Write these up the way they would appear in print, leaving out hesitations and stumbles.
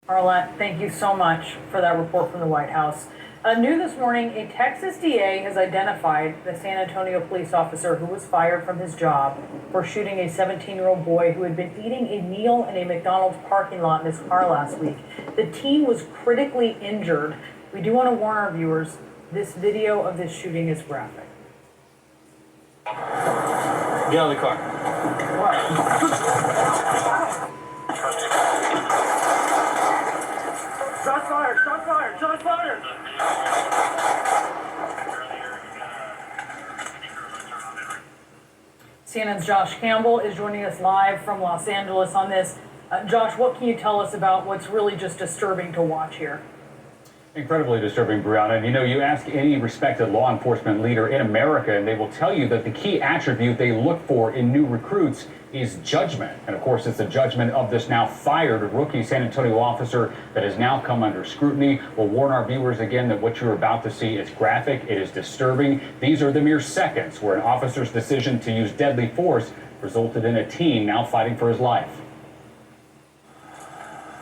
Arlette, thank you so much for that report from the White House. New this morning, a Texas DA has identified the San Antonio police officer who was fired from his job for shooting a 17-year-old boy who had been eating a meal in a McDonald's parking lot in his car last week. The teen was critically injured. We do want to warn our viewers, this video of this shooting is graphic. Get out of the car. Shots fired! Shots fired! Shots fired! CNN's Josh Campbell is joining us live from Los Angeles on this. Josh, what can you tell us about what's really just disturbing to watch here? Incredibly disturbing, Brianna. And you ask any respected law enforcement leader in America, and they will tell you that the key attribute they look for in new recruits is judgment. And of course, it's the judgment of this now fired rookie San Antonio officer that has now come under scrutiny. We'll warn our viewers again that what you're about to see is graphic. It is disturbing. These are the mere seconds where an officer's decision to use deadly force resulted in a teen now fighting for his life.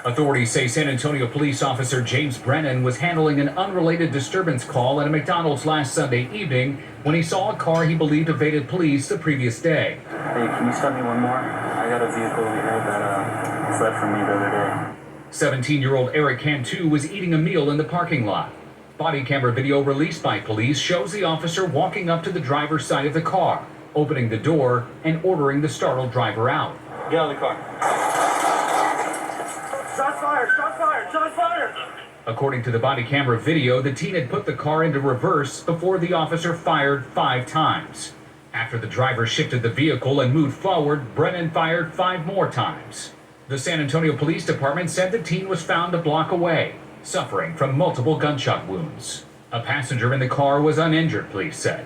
Authorities say San Antonio police officer James Brennan was handling an unrelated disturbance call at a McDonald's last Sunday evening when he saw a car he believed evaded police the previous day. Hey, can you stop me one more? I got a vehicle over here that fled from me the other day. 17-year-old Eric Cantu was eating a meal in the parking lot. Body camera video released by police shows the officer walking up to the driver's side of the car, opening the door and ordering the startled driver out. Get out of the car. Shots fired! Shots fired! Shots fired! According to the body camera video, the teen had put the car into reverse before the officer fired 5 times. After the driver shifted the vehicle and moved forward, Brennan fired 5 more times. The San Antonio Police Department said the teen was found a block away, suffering from multiple gunshot wounds. A passenger in the car was uninjured, police said.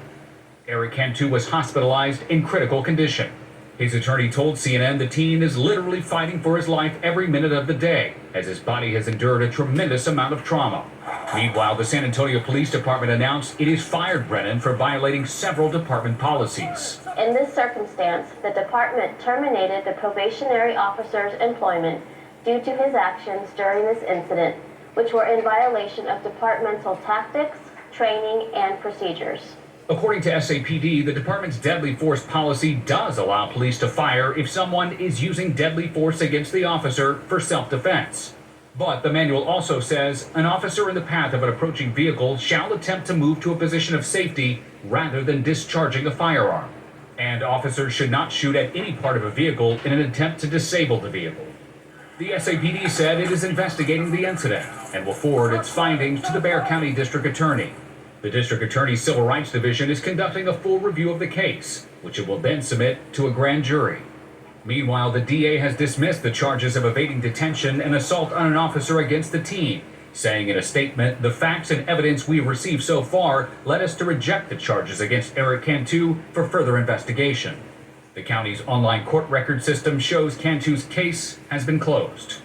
Eric Cantu was hospitalized in critical condition. His attorney told CNN the teen is literally fighting for his life every minute of the day, as his body has endured a tremendous amount of trauma. Meanwhile, the San Antonio Police Department announced it has fired Brennan for violating several department policies. In this circumstance, the department terminated the probationary officer's employment due to his actions during this incident, which were in violation of departmental tactics, training, and procedures. According to SAPD, the department's deadly force policy does allow police to fire if someone is using deadly force against the officer for self-defense. But the manual also says an officer in the path of an approaching vehicle shall attempt to move to a position of safety rather than discharging a firearm. And officers should not shoot at any part of a vehicle in an attempt to disable the vehicle. The SAPD said it is investigating the incident and will forward its findings to the Bexar County District Attorney. The District Attorney's Civil Rights Division is conducting a full review of the case, which it will then submit to a grand jury. Meanwhile, the DA has dismissed the charges of evading detention and assault on an officer against the teen, saying in a statement, "The facts and evidence we have received so far led us to reject the charges against Eric Cantu for further investigation." The county's online court record system shows Cantu's case has been closed.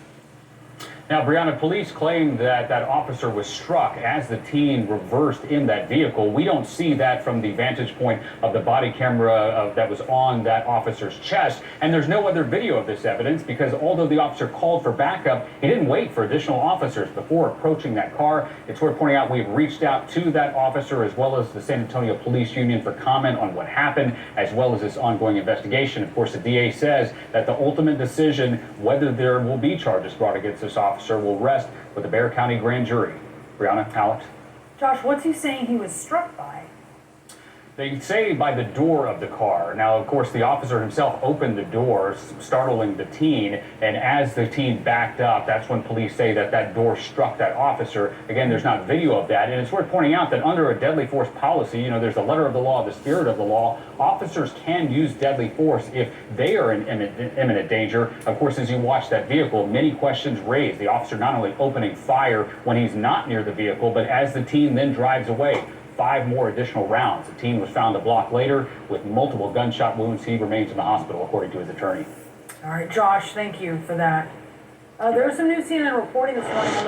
Now, Brianna, police claim that that officer was struck as the teen reversed in that vehicle. We don't see that from the vantage point of the body camera that was on that officer's chest. And there's no other video of this evidence because although the officer called for backup, he didn't wait for additional officers before approaching that car. It's worth pointing out we've reached out to that officer as well as the San Antonio Police Union for comment on what happened, as well as this ongoing investigation. Of course, the DA says that the ultimate decision whether there will be charges brought against this officer will rest with the Bexar County grand jury. Brianna, Alex. Josh, what's he saying he was struck by? They say by the door of the car. Now, of course, the officer himself opened the door, startling the teen, and as the teen backed up, that's when police say that that door struck that officer. Again, there's not video of that, and it's worth pointing out that under a deadly force policy, there's the letter of the law, the spirit of the law. Officers can use deadly force if they are in imminent danger. Of course, as you watch that vehicle, many questions raised. The officer not only opening fire when he's not near the vehicle, but as the teen then drives away. 5 more additional rounds. The teen was found a block later with multiple gunshot wounds. He remains in the hospital, according to his attorney. All right, Josh, thank you for that. There's some new CNN reporting this morning.